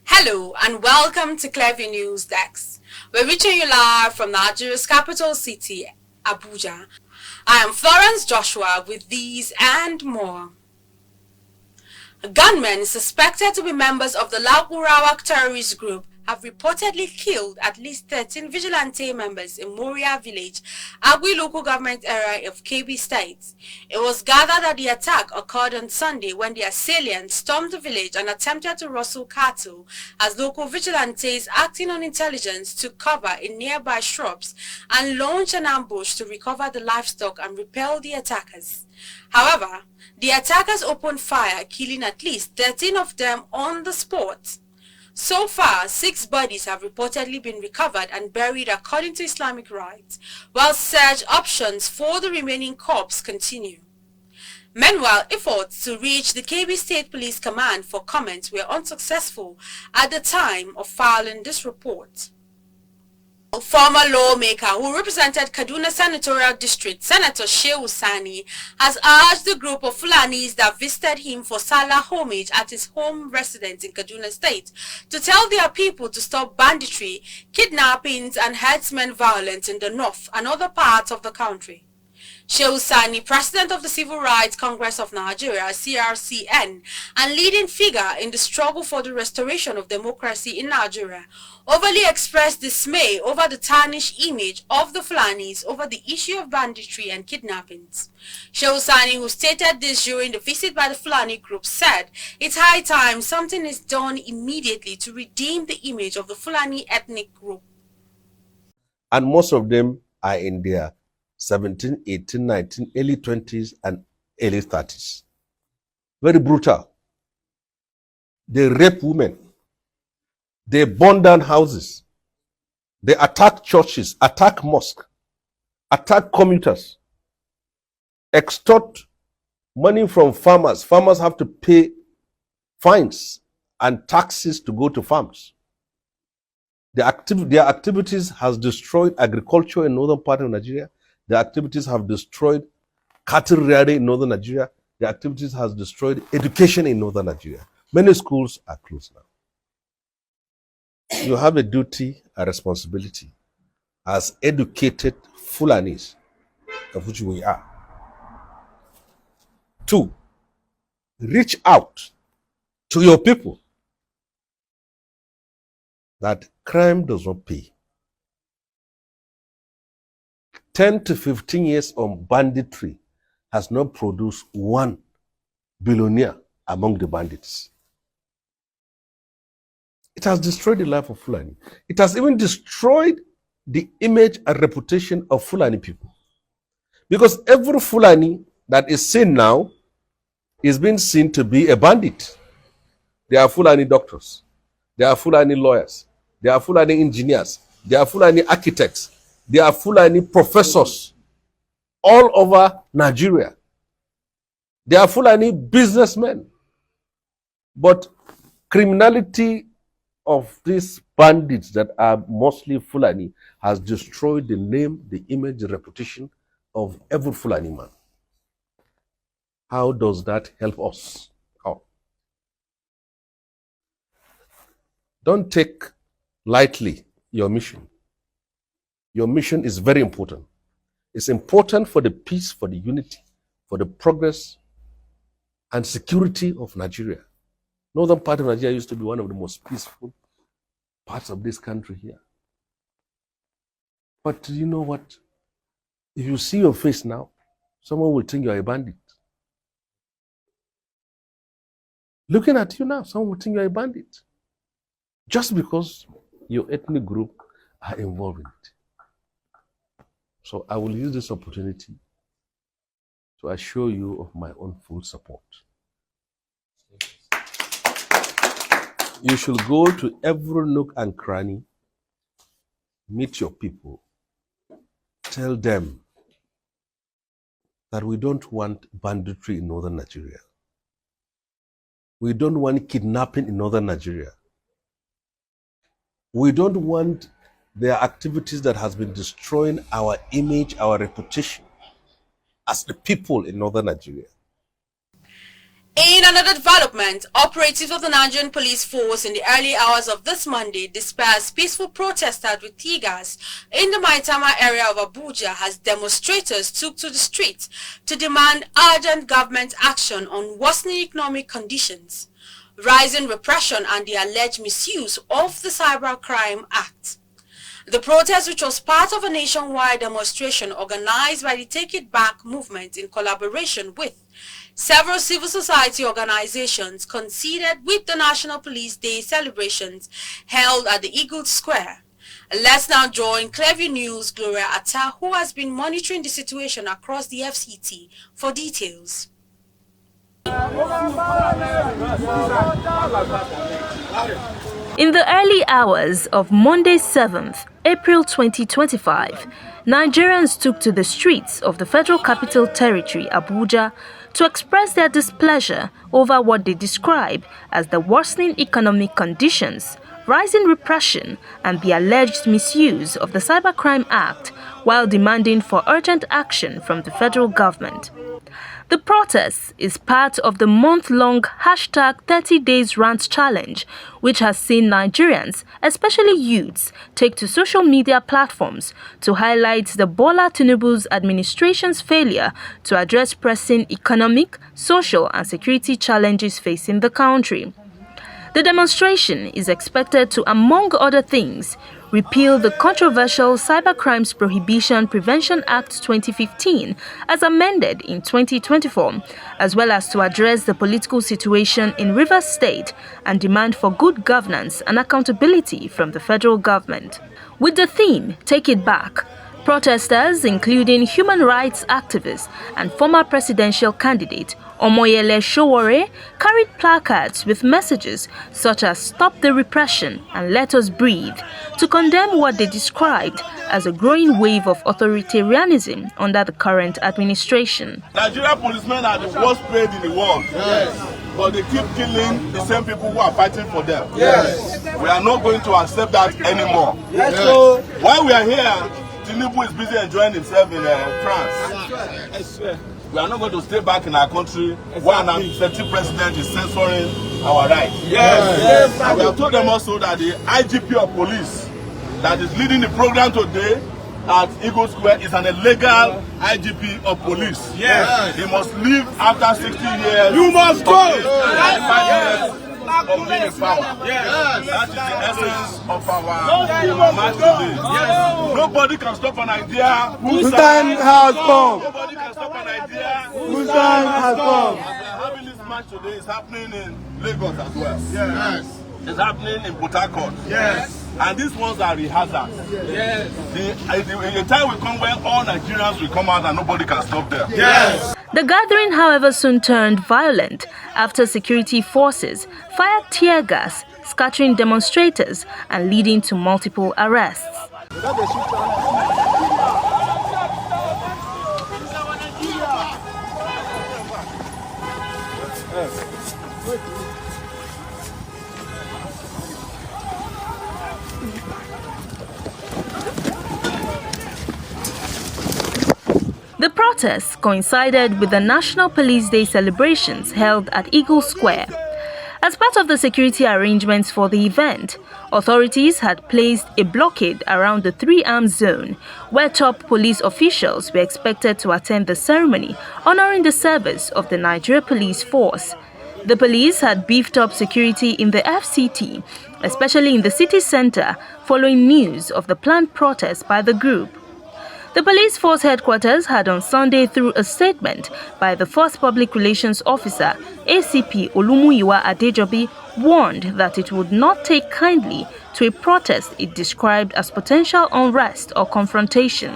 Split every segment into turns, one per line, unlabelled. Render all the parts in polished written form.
Hello and welcome to Clever News Desk. We're reaching you live from Nigeria's capital city, Abuja. I am Florence Joshua with these and more. Gunmen suspected to be members of the Lagurawa terrorist group have reportedly killed at least 13 vigilante members in Moria village, Agui local government area of Kebbi State. It was gathered that the attack occurred on Sunday when the assailants stormed the village and attempted to rustle cattle as local vigilantes acting on intelligence took cover in nearby shrubs and launched an ambush to recover the livestock and repel the attackers. However, the attackers opened fire, killing at least 13 of them on the spot. So far, 6 bodies have reportedly been recovered and buried according to Islamic rites, while search options for the remaining corpses continue. Meanwhile, efforts to reach the Kebbi State Police Command for comment were unsuccessful at the time of filing this report. A former lawmaker who represented Kaduna Senatorial District, Senator Shehu Sani, has urged the group of Fulanis that visited him for Salah homage at his home residence in Kaduna State to tell their people to stop banditry, kidnappings and herdsmen violence in the north and other parts of the country. Shehu Sani, president of the Civil Rights Congress of Nigeria, CRCN, and leading figure in the struggle for the restoration of democracy in Nigeria, overly expressed dismay over the tarnished image of the Fulanis over the issue of banditry and kidnappings. Shehu Sani, who stated this during the visit by the Fulani group, said it's high time something is done immediately to redeem the image of the Fulani ethnic group.
And most of them are in their 17, 18, 19, early 20s and early 30s. Very brutal. They rape women. They burn down houses. They attack churches, attack mosques, attack commuters, extort money from farmers. Farmers have to pay fines and taxes to go to farms. Their activities has destroyed agriculture in northern part of Nigeria. Their activities have destroyed cattle rearing in northern Nigeria. Their activities has destroyed education in northern Nigeria. Many schools are closed now. You have a duty, a responsibility as educated Fulanis, of which we are, to reach out to your people that crime does not pay. 10 to 15 years on banditry has not produced one billionaire among the bandits. It has destroyed the life of Fulani. It has even destroyed the image and reputation of Fulani people. Because every Fulani that is seen now is being seen to be a bandit. They are Fulani doctors. They are Fulani lawyers. They are Fulani engineers. They are Fulani architects. They are Fulani professors all over Nigeria. They are Fulani businessmen. But criminality of these bandits that are mostly Fulani has destroyed the name, the image, the reputation of every Fulani man. How does that help us? How? Don't take lightly your mission. Your mission is very important. It's important for the peace, for the unity, for the progress and security of Nigeria. Northern part of Nigeria used to be one of the most peaceful parts of this country here. But you know what? If you see your face now, someone will think you're a bandit. Looking at you now, someone will think you're a bandit. Just because your ethnic group are involved in it. So I will use this opportunity to assure you of my own full support. You should go to every nook and cranny, meet your people, tell them that we don't want banditry in northern Nigeria. We don't want kidnapping in northern Nigeria. We don't want their activities that has been destroying our image, our reputation as the people in northern Nigeria.
In another development, operatives of the Nigerian police force in the early hours of this Monday dispersed peaceful protesters with tear gas in the Maitama area of Abuja as demonstrators took to the streets to demand urgent government action on worsening economic conditions, rising repression and the alleged misuse of the Cybercrime Act. The protest, which was part of a nationwide demonstration organized by the Take It Back movement in collaboration with several civil society organizations, coincided with the National Police Day celebrations held at the Eagle Square. Let's now join Clearview News' Gloria Atta, who has been monitoring the situation across the FCT, for details.
In the early hours of Monday 7th April 2025, Nigerians took to the streets of the Federal Capital Territory, Abuja, to express their displeasure over what they describe as the worsening economic conditions, rising repression, and the alleged misuse of the Cybercrime Act, while demanding for urgent action from the federal government. The protest is part of the month-long hashtag 30 Days Rant Challenge, which has seen Nigerians, especially youths, take to social media platforms to highlight the Bola Tinubu's administration's failure to address pressing economic, social, and security challenges facing the country. The demonstration is expected to, among other things, repeal the controversial Cybercrimes Prohibition Prevention Act 2015 as amended in 2024, as well as to address the political situation in Rivers State and demand for good governance and accountability from the federal government. With the theme, Take It Back, protesters, including human rights activists and former presidential candidate Omoyele Sowore, carried placards with messages such as "Stop the Repression" and "Let us breathe," to condemn what they described as a growing wave of authoritarianism under the current administration.
Nigerian policemen are the worst paid in the world. Yes. But they keep killing the same people who are fighting for them. Yes. We are not going to accept that anymore. Yes. So while we are here, Tinubu is busy enjoying himself in France. We are not going to stay back in our country while our executive president is censoring our rights. Yes. And we have told them also that the IGP of police that is leading the program today at Eagle Square is an illegal IGP of police. Yes. He must leave after 60 years. You must go! Of being a farmer. Yes. That is the essence of our march today. Yes. Nobody can stop an idea whose time has come. Nobody can stop an idea whose time has come. Having this march today is happening in Lagos as well. Yes. It's happening in Port Harcourt. Yes. And these ones are rehearsals. Yes. The time will come when all Nigerians will come out and nobody can stop them. Yes.
The gathering, however, soon turned violent after security forces fired tear gas, scattering demonstrators and leading to multiple arrests. The protests coincided with the National Police Day celebrations held at Eagle Square. As part of the security arrangements for the event, authorities had placed a blockade around the three-arm zone, where top police officials were expected to attend the ceremony honoring the service of the Nigeria Police Force. The police had beefed up security in the FCT, especially in the city center, following news of the planned protest by the group. The police force headquarters had on Sunday, through a statement by the First Public Relations Officer, ACP Olumuyiwa Adeboye, warned that it would not take kindly to a protest it described as potential unrest or confrontation.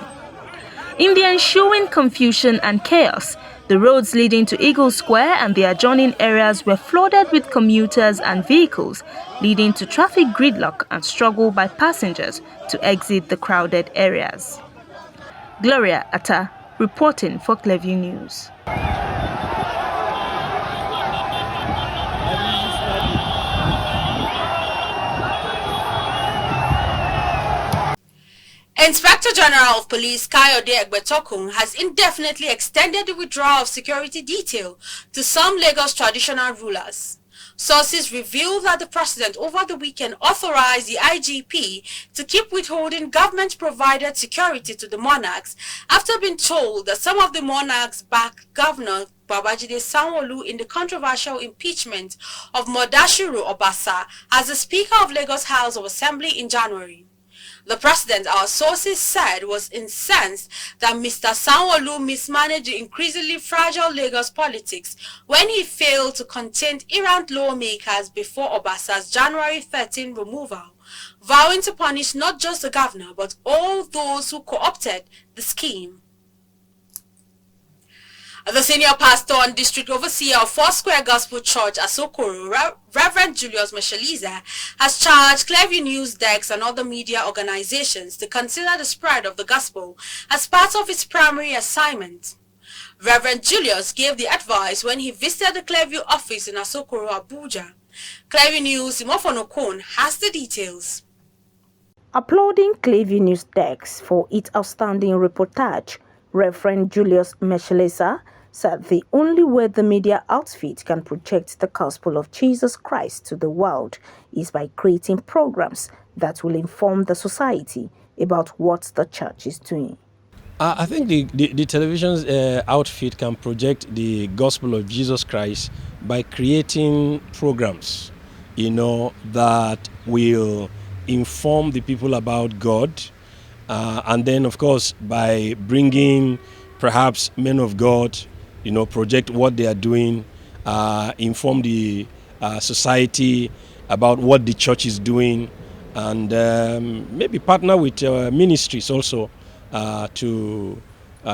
In the ensuing confusion and chaos, the roads leading to Eagle Square and the adjoining areas were flooded with commuters and vehicles, leading to traffic gridlock and struggle by passengers to exit the crowded areas. Gloria Atta, reporting for Clearview News.
Inspector General of Police Kayode Egbetokun has indefinitely extended the withdrawal of security detail to some Lagos traditional rulers. Sources reveal that the president over the weekend authorized the IGP to keep withholding government-provided security to the monarchs after being told that some of the monarchs backed Governor Babajide Sanwo-Olu in the controversial impeachment of Mudashiru Obasa as the Speaker of Lagos House of Assembly in January. The president, our sources said, was incensed that Mr. Sanwo-Olu mismanaged the increasingly fragile Lagos politics when he failed to contain errant lawmakers before Obasa's January 13 removal, vowing to punish not just the governor but all those who co-opted the scheme. The senior pastor and district overseer of Foursquare Gospel Church, Asokoro, Reverend Julius Meshaliza, has charged Clearview News Desk and other media organizations to consider the spread of the gospel as part of its primary assignment. Reverend Julius gave the advice when he visited the Clearview office in Asokoro, Abuja. Clearview News' Imofonokon has the details.
Applauding Clearview News Desk for its outstanding reportage, Reverend Julius Meshaliza said the only way the media outfit can project the gospel of Jesus Christ to the world is by creating programs that will inform the society about what the church is doing.
I think the television's outfit can project the gospel of Jesus Christ by creating programs, that will inform the people about God, and then, of course, by bringing perhaps men of God, project what they are doing, inform the society about what the church is doing, and maybe partner with ministries also to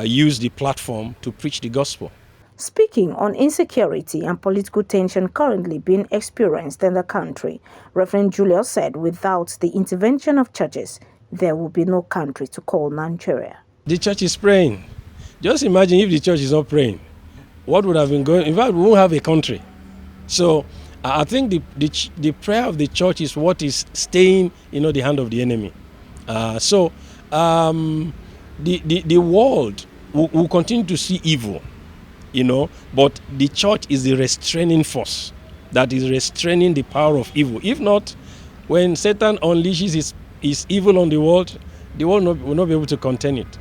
use the platform to preach the gospel.
Speaking on insecurity and political tension currently being experienced in the country, Reverend Julius said without the intervention of churches, there will be no country to call Nigeria.
The church is praying. Just imagine if the church is not praying. What would have been going? In fact, we won't have a country. So I think the prayer of the church is what is staying, the hand of the enemy. The world will continue to see evil, but the church is the restraining force that is restraining the power of evil. If not, when Satan unleashes his evil on the world will not be able to contain it.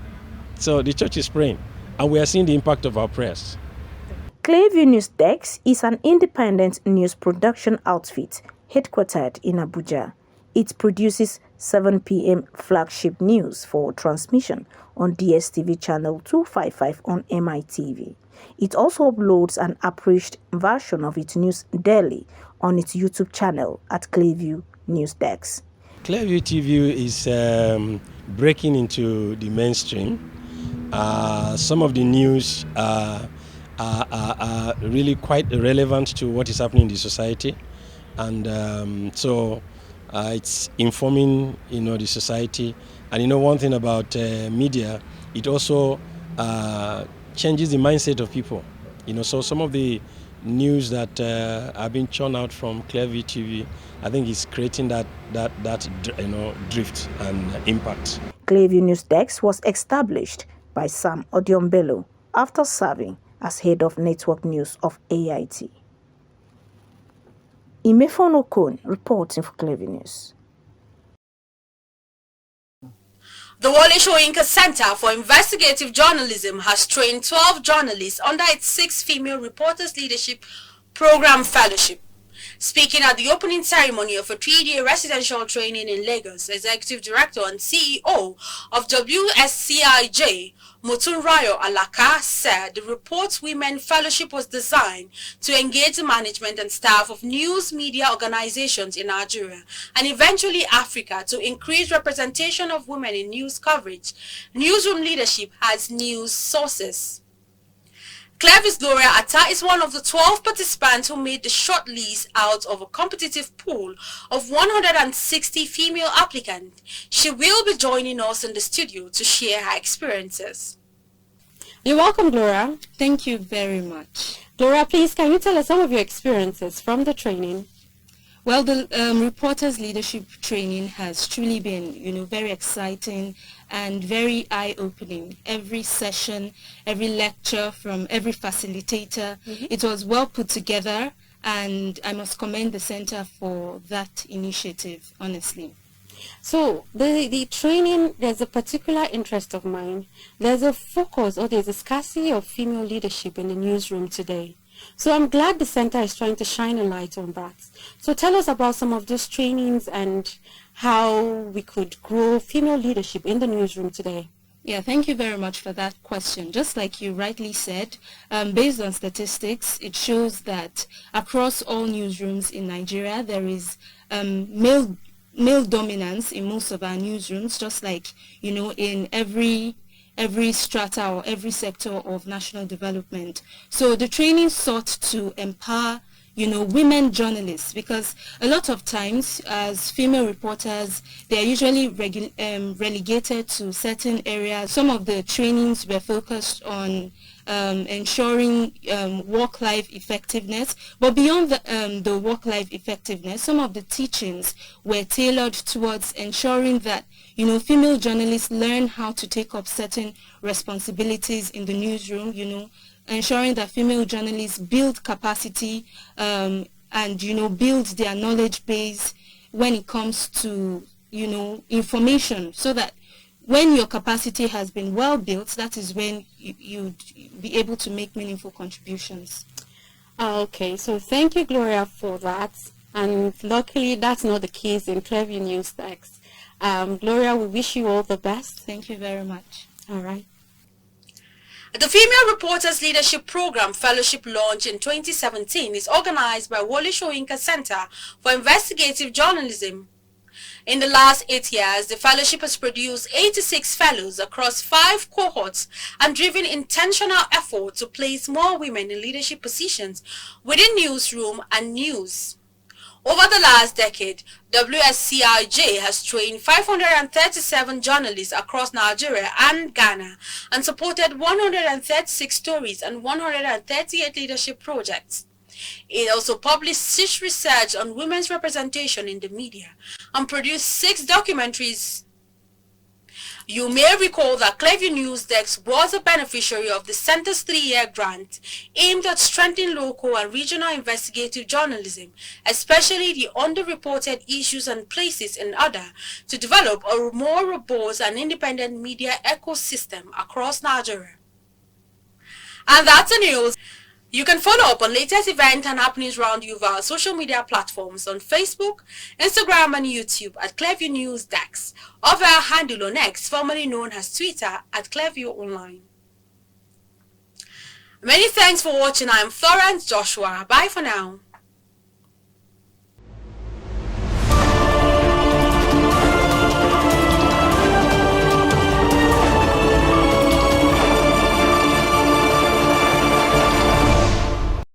So the church is praying, and we are seeing the impact of our prayers.
Clearview News Desk is an independent news production outfit headquartered in Abuja. It produces 7 p.m. flagship news for transmission on DSTV channel 255 on MITV. It also uploads an abridged version of its news daily on its YouTube channel at Clearview News Desk.
Clearview TV is breaking into the mainstream. Some of the news are really quite relevant to what is happening in the society, and so it's informing the society. And one thing about media, it also changes the mindset of people. So some of the news that are being churned out from Clearview TV, I think is creating that drift and impact.
Clearview News Desk was established by Sam Odiombelo after serving as head of network news of AIT. Imefon Okon reporting for Clearview News.
The Wole Soyinka Center for Investigative Journalism has trained 12 journalists under its 6 Female Reporters Leadership Program Fellowship. Speaking at the opening ceremony of a 3-day residential training in Lagos, Executive Director and CEO of WSCIJ, Motunrayo Alaka, said the Report Women Fellowship was designed to engage the management and staff of news media organizations in Nigeria and eventually Africa to increase representation of women in news coverage, newsroom leadership as news sources. Clearview's Gloria Atta is one of the 12 participants who made the short list out of a competitive pool of 160 female applicants. She will be joining us in the studio to share her experiences.
You're welcome, Gloria. Thank you very much. Gloria, please, can you tell us some of your experiences from the training? Well, the reporters leadership training has truly been, very exciting and very eye-opening. Every session, every lecture from every facilitator, it was well put together, and I must commend the center for that initiative, honestly.
So the training, there's a particular interest of mine. There's a focus or there's a scarcity of female leadership in the newsroom today. So I'm glad the center is trying to shine a light on that. So tell us about some of those trainings and how we could grow female leadership in the newsroom today.
Yeah, thank you very much for that question. Just like you rightly said, based on statistics, it shows that across all newsrooms in Nigeria, there is male dominance in most of our newsrooms, just like, in every strata or every sector of national development. So the training sought to empower, women journalists, because a lot of times as female reporters, they are usually relegated to certain areas. Some of the trainings were focused on ensuring work-life effectiveness, but beyond the work-life effectiveness, some of the teachings were tailored towards ensuring that female journalists learn how to take up certain responsibilities in the newsroom, ensuring that female journalists build capacity and build their knowledge base when it comes to information, so that when your capacity has been well built, that is when you'd be able to make meaningful contributions.
Okay, so thank you, Gloria, for that. And luckily, that's not the case in Clearview News Text. Gloria, we wish you all the best.
Thank you very much.
All right.
The Female Reporters Leadership Program Fellowship launch in 2017 is organized by Wole Soyinka Center for Investigative Journalism. In the last 8 years, the fellowship has produced 86 fellows across 5 cohorts and driven intentional effort to place more women in leadership positions within newsroom and news. Over the last decade, WSCIJ has trained 537 journalists across Nigeria and Ghana and supported 136 stories and 138 leadership projects. It also published research on women's representation in the media and produced 6 documentaries. You may recall that Clearview News Desk was a beneficiary of the Center's 3-year grant aimed at strengthening local and regional investigative journalism, especially the underreported issues and places in order to develop a more robust and independent media ecosystem across Nigeria. And that's the news. You can follow up on latest events and happenings around you via social media platforms on Facebook, Instagram and YouTube at Clearview News Desk, or via handle on X, formerly known as Twitter, at Clearview Online. Many thanks for watching. I am Florence Joshua. Bye for now.